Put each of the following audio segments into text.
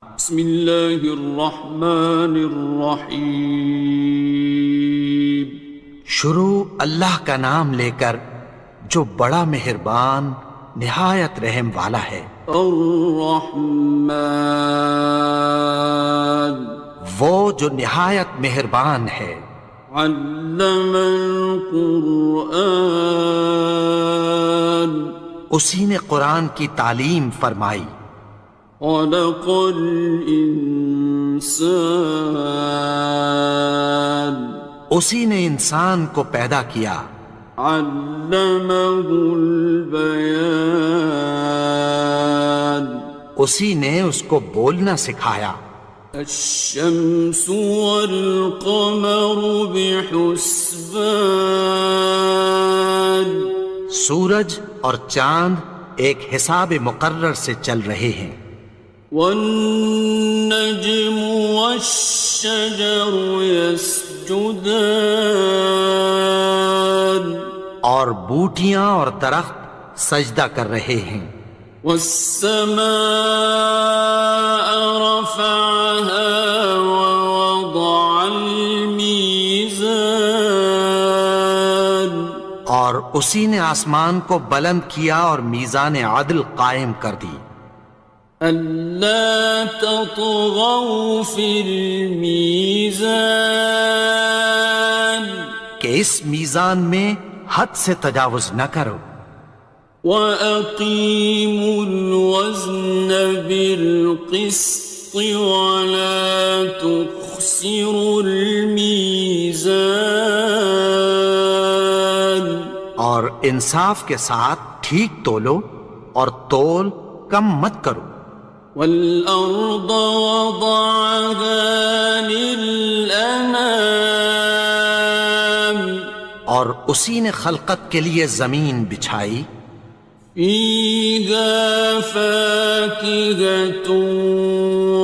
بسم اللہ الرحمن الرحیم۔ شروع اللہ کا نام لے کر جو بڑا مہربان نہایت رحم والا ہے۔ الرحمن، وہ جو نہایت مہربان ہے۔ علم القرآن، اسی نے قرآن کی تعلیم فرمائی۔ خلق الانسان، اسی نے انسان کو پیدا کیا۔ علمہ البیان، اسی نے اس کو بولنا سکھایا۔ الشمس والقمر بحسبان، سورج اور چاند ایک حساب مقرر سے چل رہے ہیں۔ والنجم والشجر يسجدان، اور بوٹیاں اور درخت سجدہ کر رہے ہیں۔ والسماء رفعها ووضع الميزان، اور اسی نے آسمان کو بلند کیا اور میزان عدل قائم کر دی۔ ألا تطغوا في الميزان، کہ اس میزان میں حد سے تجاوز نہ کرو۔ وَأَقِيمُوا الْوَزْنَ بِالْقِسْطِ وَلَا تُخْسِرُوا الْمِيزَانَ، اور انصاف کے ساتھ ٹھیک تولو اور تول کم مت کرو۔ وَالْأَرْضَ وَضَعَهَا لِلْأَنَامِ، اور اسی نے خلقت کے لیے زمین بچھائی۔ فِيهَا فَاكِهَةٌ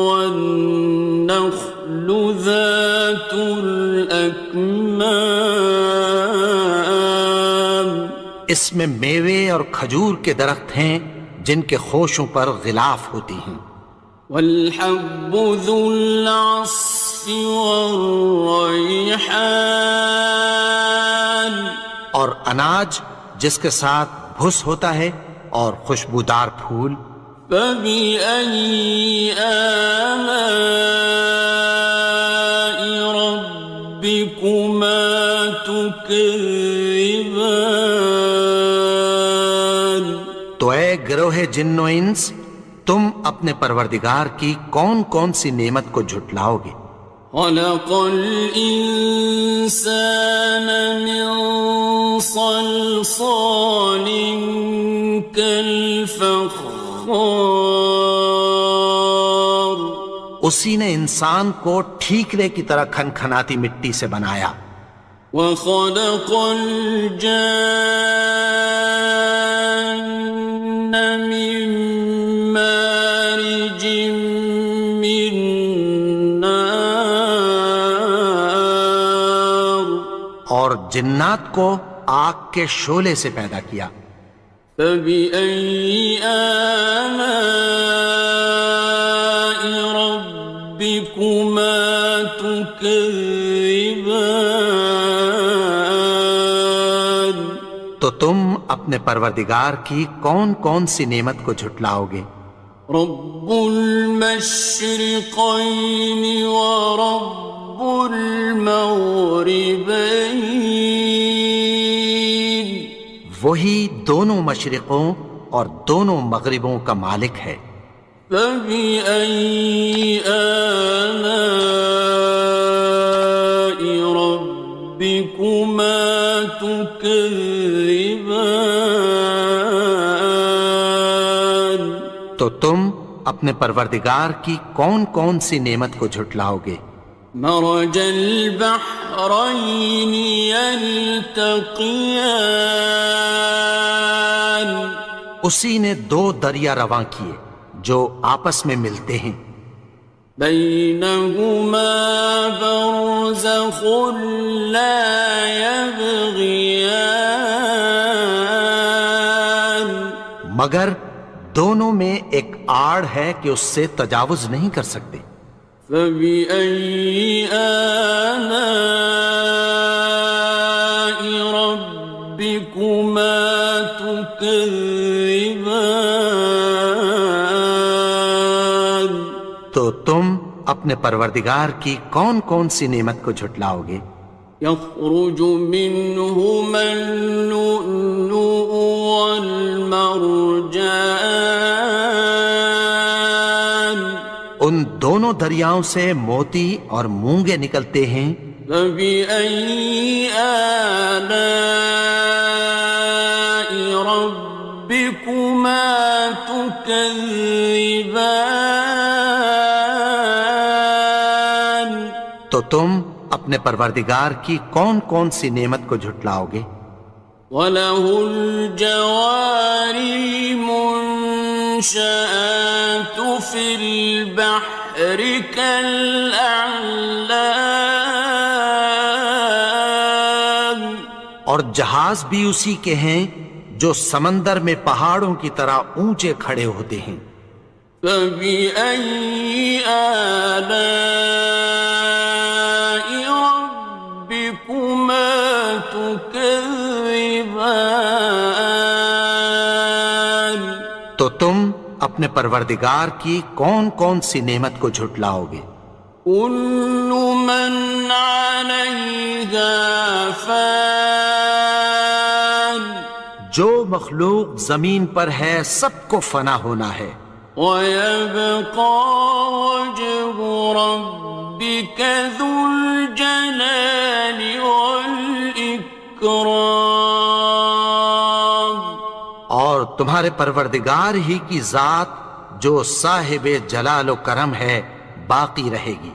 وَالنَّخْلُ ذَاتُ الْأَكْمَامِ، اس میں میوے اور کھجور کے درخت ہیں جن کے خوشوں پر غلاف ہوتی ہیں۔ وَالْحَبُّ ذُو الْعَصْفِ وَالرَّيْحَانِ، اور اناج جس کے ساتھ بھس ہوتا ہے اور خوشبودار پھول۔ فَبِأَيِّ آلَاءِ رَبِّكُمَا تُكَذِّبَانِ، تو اے گروہ جن و انس، تم اپنے پروردگار کی کون کون سی نعمت کو جھٹلاؤ گے؟ خَلَقَ الْإِنسَانَ مِنْ صَلْصَالٍ كَالْفَخَّارِ، اسی نے انسان کو ٹھیکرے کی طرح کھنکھناتی مٹی سے بنایا۔ وَخَلَقَ الْجَانَّ مِن مَّارِجٍ مِّن نَّارٍ، اور جنات کو آگ کے شعلے سے پیدا کیا۔ فَبِأَيِّ آلَاءِ رَبِّكُمَا تُكَذِّبَانِ، تو تم اپنے پروردگار کی کون کون سی نعمت کو جھٹلاؤ گے؟ رب المشرقين ورب المغربين، وہی دونوں مشرقوں اور دونوں مغربوں کا مالک ہے۔ فبأي آلاء ربكما تكذبان، تو تم اپنے پروردگار کی کون کون سی نعمت کو جھٹلاؤ گے؟ مرج البحرين يلتقيان، اسی نے دو دریا رواں کیے جو آپس میں ملتے ہیں۔ بينهما برزخ لا يبغيان، مگر دونوں میں ایک آڑ ہے کہ اس سے تجاوز نہیں کر سکتے. فبأي آلاء ربكما تكذبان. تو تم اپنے پروردگار کی کون کون سی نعمت کو جھٹلاؤ گے؟ يخرج منهما اللؤلؤ والمرجان. ان دونوں دریاؤں سے موتی اور مونگے نکلتے ہیں. فبأي آلاء ربكما تكذبان. تو تم اپنے پروردگار کی کون کون سی نعمت کو جھٹلاؤ گے؟ وَلَهُ الْجَوَارِ الْمُنشَآتُ فِي الْبَحْرِ كَالْأَعْلَامِ. اور جہاز بھی اسی کے ہیں جو سمندر میں پہاڑوں کی طرح اونچے کھڑے ہوتے ہیں. فَبِأَيِّ آلَاءِ رَبِّكُمَا تُكَذِّبَانِ. تو تم اپنے پروردگار کی کون کون سی نعمت کو جھٹلاؤ گے؟ كُلُّ مَنْ عَلَيْهَا فَانٍ. جو مخلوق زمین پر ہے سب کو فنا ہونا ہے. وَيَبْقَى وَجْهُ رَبِّكَ ذُو الْجَلَالِ وَالْإِكْرَامِ. اور تمہارے پروردگار ہی کی ذات جو صاحب جلال و کرم ہے باقی رہے گی.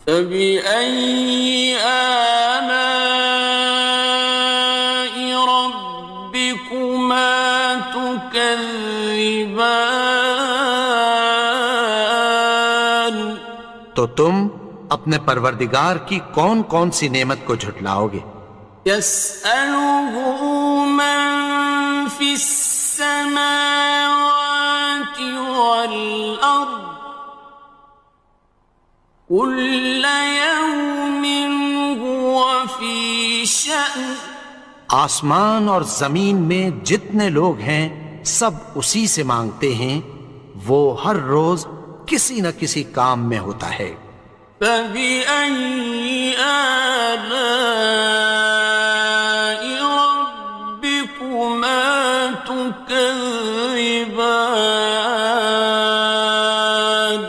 فَبِأَيِّ آلَاءِ رَبِّكُمَا تُكَذِّبَانِ. تو تم اپنے پروردگار کی کون کون سی نعمت کو جھٹلاؤ گے؟ يَسْأَلُهُ مَن فِي السَّمَاوَاتِ وَالْأَرْضِ كُلَّ يَوْمٍ هُوَ فِي شَأْنٍ. آسمان اور زمین میں جتنے لوگ ہیں سب اسی سے مانگتے ہیں، وہ ہر روز کسی نہ کسی کام میں ہوتا ہے. فَبِأَيِّ آلَاءِ رَبِّكُمَا تُكَذِّبَانِ.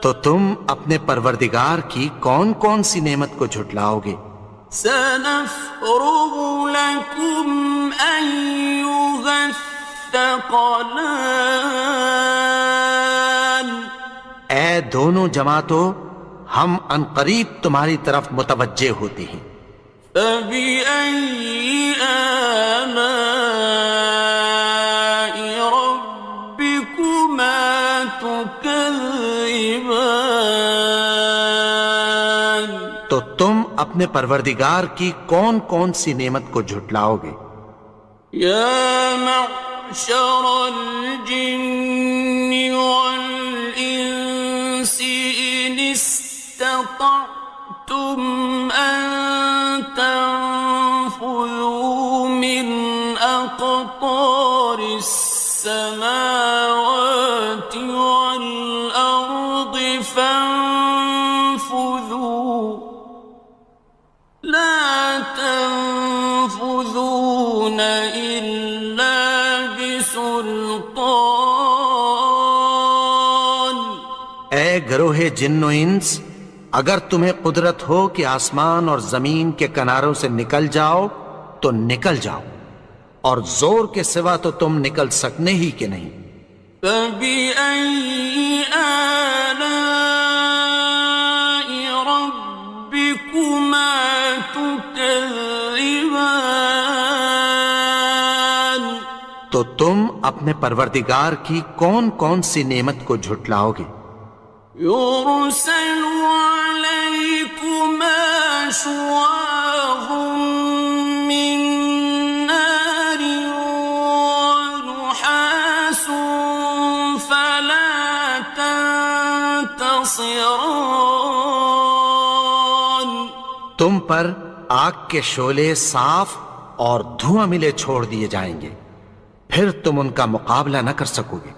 تو تم اپنے پروردگار کی کون کون سی نعمت کو جھٹلاؤ گے؟ سَنَفْرُغُ لَكُمْ أَيُّهَ الثَّقَلَانِ. اے دونوں جماعتوں، ہم عنقریب تمہاری طرف متوجہ ہوتے ہیں. فَبِأَيِّ آلَاءِ رَبِّكُمَا تُكَذِّبَانِ. تو تم اپنے پروردگار کی کون کون سی نعمت کو جھٹلاؤ گے؟ يَا مَعْشَرَ الْجِنِّ وَالْإِنسِ إِنِ اسْتَطَعْتُمْ أَن تَنفُذُوا مِنْ أَقْطَارِ السَّمَاوَاتِ وَالْأَرْضِ فَانفُذُوا لَا تَنفُذُونَ إِلَّا بِسُلْطَانٍ. اے گروہ جن و انس، اگر تمہیں قدرت ہو کہ آسمان اور زمین کے کناروں سے نکل جاؤ تو نکل جاؤ، اور زور کے سوا تو تم نکل سکنے ہی کہ نہیں. فَبِأَيِّ آلَاءِ رَبِّكُمَا تُكَذِّبَانِ. تو تم اپنے پروردگار کی کون کون سی نعمت کو جھٹلاؤ گے؟ يُرْسَلُ عَلَيْكُمَا شُوَاظٌ مِّن نَّارٍ وَنُحَاسٌ ينتصران تم پر آگ کے شعلے صاف اور دھواں ملے چھوڑ دیے جائیں گے، پھر تم ان کا مقابلہ نہ کر سکو گے۔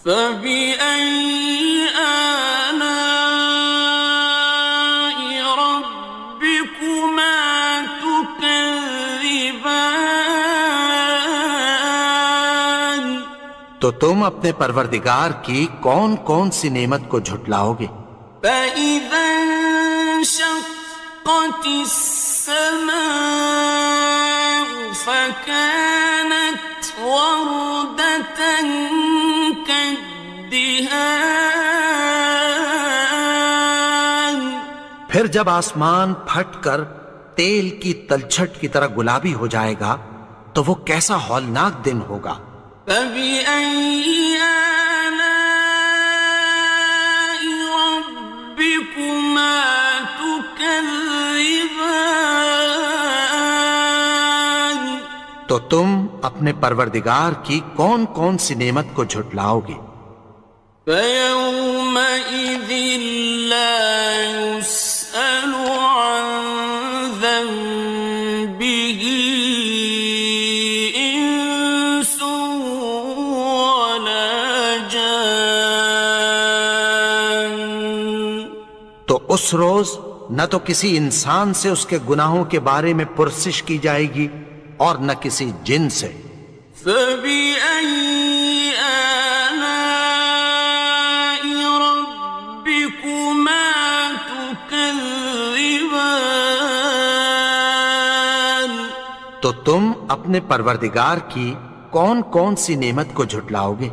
فبأي آلاء ربكما تكذبان تو تم اپنے پروردگار کی کون کون سی نعمت کو جھٹلاؤ گے؟ فإذا انشقت السماء فكانت وردة كالدهان پھر جب آسمان پھٹ کر تیل کی تلچھٹ کی طرح گلابی ہو جائے گا تو وہ کیسا ہولناک دن ہوگا۔ فبأي آلاء ربكما تكذبان تو تم اپنے پروردگار کی کون کون سی نعمت کو جھٹلاؤ گے؟ فيومئذ لا يسأل عن ذنبه إنس ولا جان تو اس روز نہ تو کسی انسان سے اس کے گناہوں کے بارے میں پرسش کی جائے گی اور نہ کسی جن سے۔ فبأي آلاء ربكما تكذبان تو تم اپنے پروردگار کی کون کون سی نعمت کو جھٹلاؤ گے؟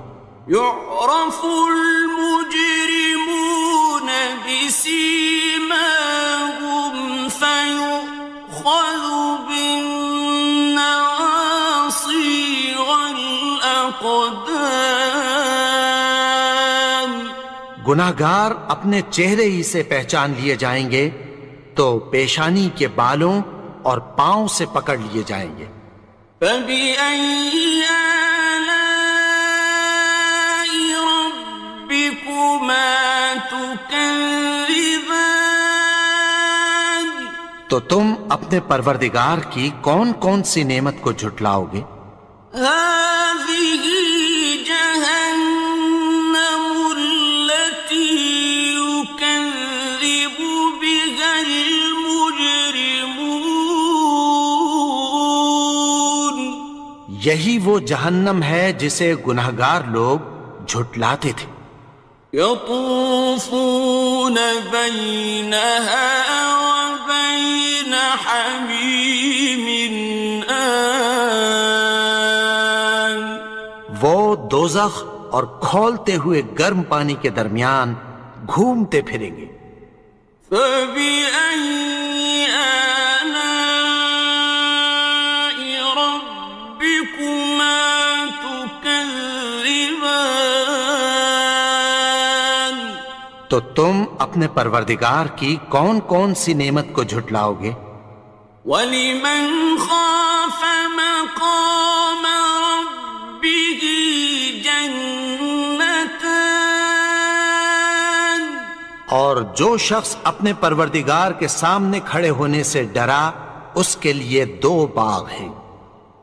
يعرف المجرمون بسيماهم فيؤخذ بالنواصي والأقدام گناہگار اپنے چہرے ہی سے پہچان لیے جائیں گے تو پیشانی کے بالوں اور پاؤں سے پکڑ لیے جائیں گے۔ فبأي آلاء ربكما تكذبان تو تم اپنے پروردگار کی کون کون سی نعمت کو جھٹلاؤ گے؟ هذه جهنم التي يكذب بها المجرمون یہی وہ جہنم ہے جسے گناہگار لوگ جھٹلاتے تھے۔ يطوفون بينها وبين حميم آن وہ دوزخ اور کھولتے ہوئے گرم پانی کے درمیان گھومتے پھریں گے۔ فبأي آلاء ربكما تكذبان تو تم اپنے پروردگار کی کون کون سی نعمت کو جھٹلاؤ گے؟ وَلِمَنْ خَافَ مَقَامَ رَبِّهِ جَنَّتَانِ اور جو شخص اپنے پروردگار کے سامنے کھڑے ہونے سے ڈرا اس کے لیے دو باغ ہیں۔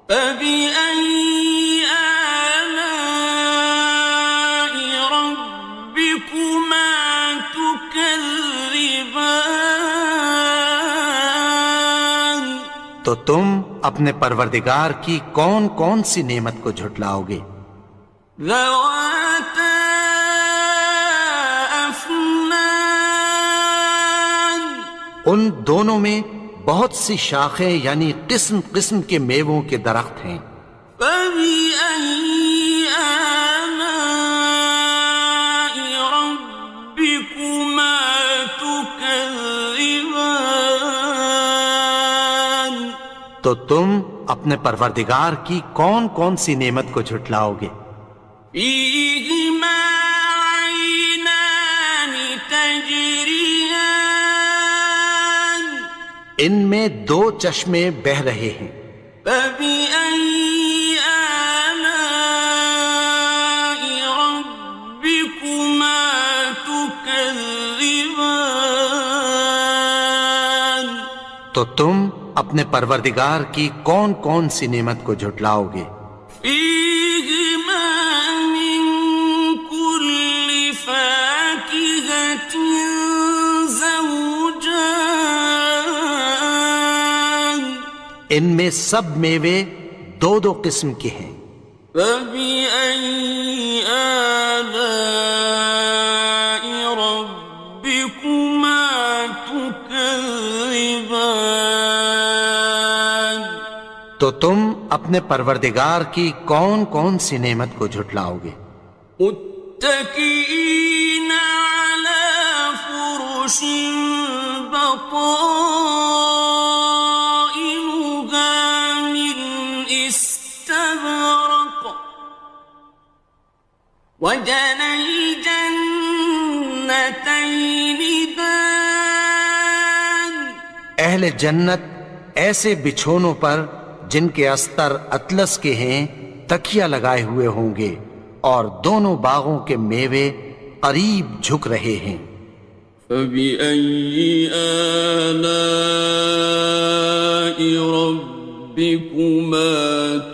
فَبِأَيِّ آلَاءِ رَبِّكُمَا تُكَذِّبَانِ تو تم اپنے پروردگار کی کون کون سی نعمت کو جھٹلاؤ گے؟ ذَوَاتَا أَفْنَانٍ ان دونوں میں بہت سی شاخیں یعنی قسم قسم کے میووں کے درخت ہیں۔ فَبِأَيِّ آلَاءِ رَبِّكُمَا تُكَذِّبَانِ تو تم اپنے پروردگار کی کون کون سی نعمت کو جھٹلاؤ گے؟ فِيهِمَا عَيْنَانِ تَجْرِيَانِ ان میں دو چشمے بہہ رہے ہیں۔ فَبِأَيِّ آلَاءِ رَبِّكُمَا تُكَذِّبَانِ تكذبان تو تم اپنے پروردگار کی کون کون سی نعمت کو جھٹلاؤ گے؟ فيهما من كل فاكهة زوجان ان میں سب میوے دو دو قسم کے ہیں۔ فبأي آلاء ربكما تكذبان تو تم اپنے پروردگار کی کون کون سی نعمت کو جھٹلاؤ گے؟ متكئين على فرش بطائنها من استبرق وجنى الجنتين دان اہل جنت ایسے بچھونوں پر جن کے استر اطلس کے ہیں تکیہ لگائے ہوئے ہوں گے، اور دونوں باغوں کے میوے قریب جھک رہے ہیں۔ فبأي آلاء ربكما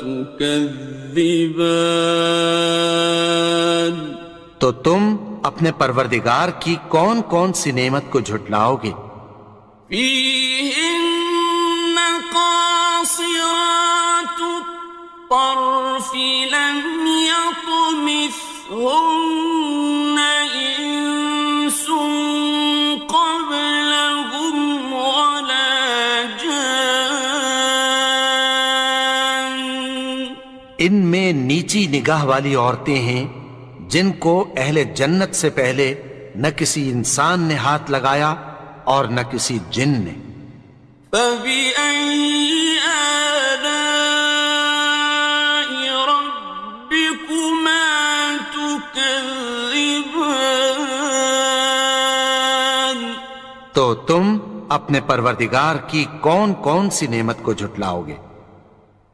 تكذبان تو تم اپنے پروردگار کی کون کون سی نعمت کو جھٹلاؤ گے؟ فيهن قاصرات الطرف لم يطمثهن إنس قبلهم ولا جان ان میں نیچی نگاہ والی عورتیں ہیں جن کو اہل جنت سے پہلے نہ کسی انسان نے ہاتھ لگایا اور نہ کسی جن نے۔ فبأي آلاء ربكما تكذبان تو تم اپنے پروردگار کی کون کون سی نعمت کو جھٹلاؤ گے؟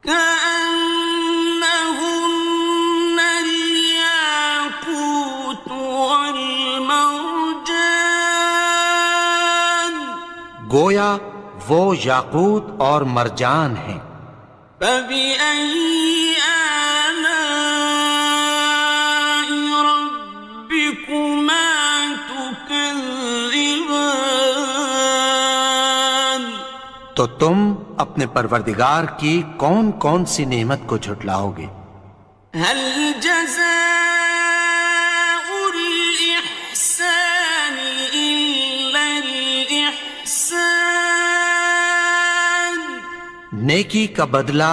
كأنهن الياقوت والمرجان گویا وہ یاقوت اور مرجان ہیں۔ فبأي آلاء ربكما تكذبان تو تم اپنے پروردگار کی کون کون سی نعمت کو جھٹلاؤ گے؟ هل جزاء الإحسان إلا الإحسان نیکی کا بدلہ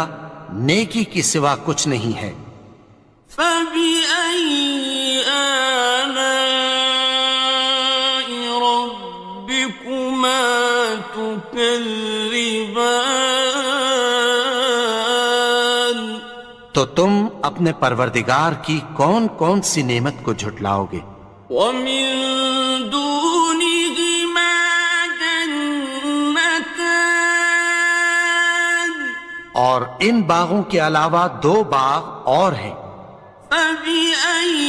نیکی کی سوا کچھ نہیں ہے۔ فبأي آلاء ربكما تكذبان تو تم اپنے پروردگار کی کون کون سی نعمت کو جھٹلاؤ گے؟ ومن دونهما جنتان اور ان باغوں کے علاوہ دو باغ اور ہیں۔ فبأي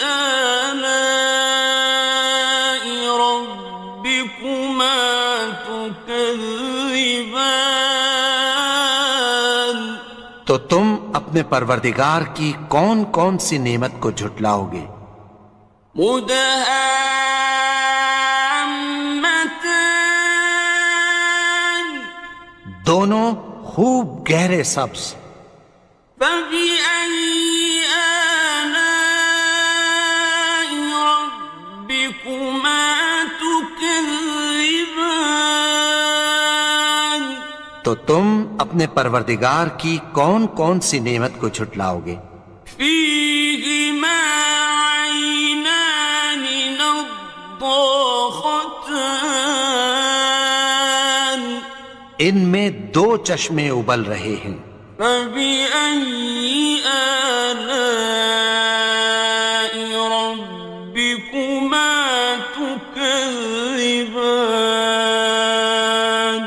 آلاء ربكما تكذبان تو تم اپنے پروردگار کی کون کون سی نعمت کو جھٹلاؤ گے؟ مدهامتان دونوں خوب گہرے سبز۔ فبأي آلاء ربكما تكذبان تو تم اپنے پروردگار کی کون کون سی نعمت کو جھٹلاؤ گے؟ فيهما عينان نضاختان ان میں دو چشمے ابل رہے ہیں۔ فبأي آلاء ربكما تكذبان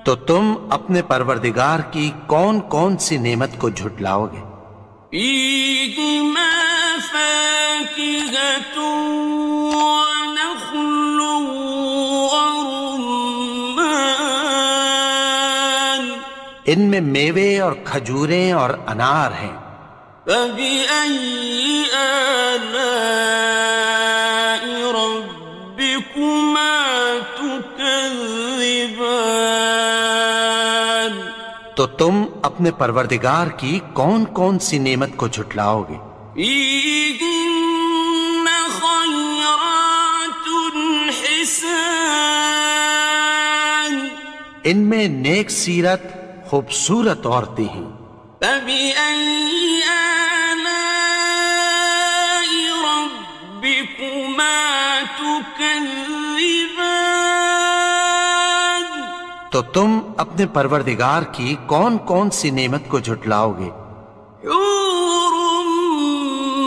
تو تم اپنے پروردگار کی کون کون سی نعمت کو جھٹلاؤ گے؟ فيهما فاكهة ونخل ان میں میوے اور کھجوریں اور انار ہیں۔ فبأي آلاء ربكما تكذبان؟ تو تم اپنے پروردگار کی کون کون سی نعمت کو جھٹلاؤ گے؟ فيهن خيرات حسان، ان میں نیک سیرت خوبصورت عورتیں ہیں۔ فبأي آلاء ربكما تكذبان؟ تو تم اپنے پروردگار کی کون کون سی نعمت کو جھٹلاؤ گے؟ حور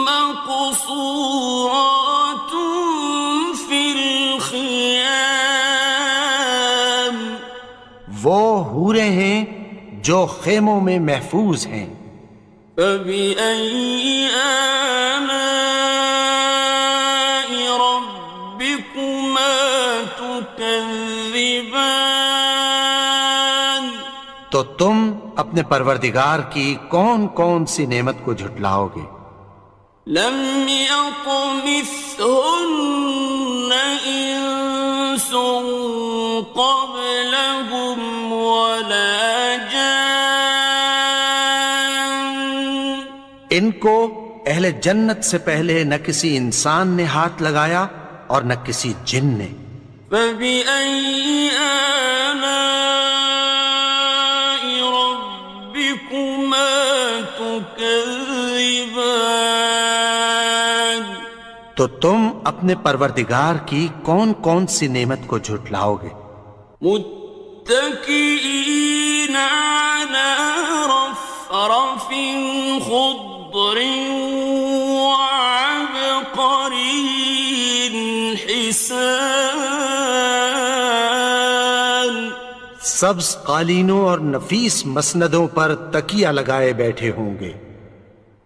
مقصورات في الخيام، وہ حوریں ہیں جو خیموں میں محفوظ ہیں۔ فبأي آلاء ربكما تكذبان؟ تو تم اپنے پروردگار کی کون کون سی نعمت کو جھٹلاؤ گے؟ لم يطمثهن إنس قبلهم ولا جان، ان کو اہل جنت سے پہلے نہ کسی انسان نے ہاتھ لگایا اور نہ کسی جن نے۔ فبأي آلاء ربكما تكذبان؟ تو تم اپنے پروردگار کی کون کون سی نعمت کو جھٹلاؤ گے؟ متكئين على رفرف خضر وعبقري حسان، سبز قالینوں اور نفیس مسندوں پر تکیہ لگائے بیٹھے ہوں گے۔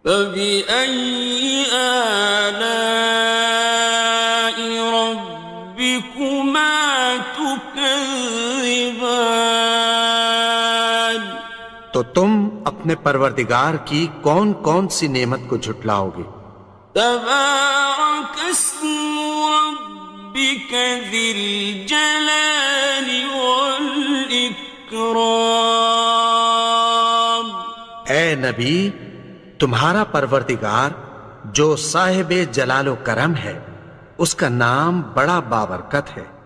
فبأي آلاء ربكما تكذبان؟ تو تم اپنے پروردگار کی کون کون سی نعمت کو جھٹلاؤ گے؟ تبارك اسم ربك ذي الجلال والإكرام۔ اے نبی، تمہارا پروردگار جو صاحب جلال و کرم ہے، اس کا نام بڑا بابرکت ہے۔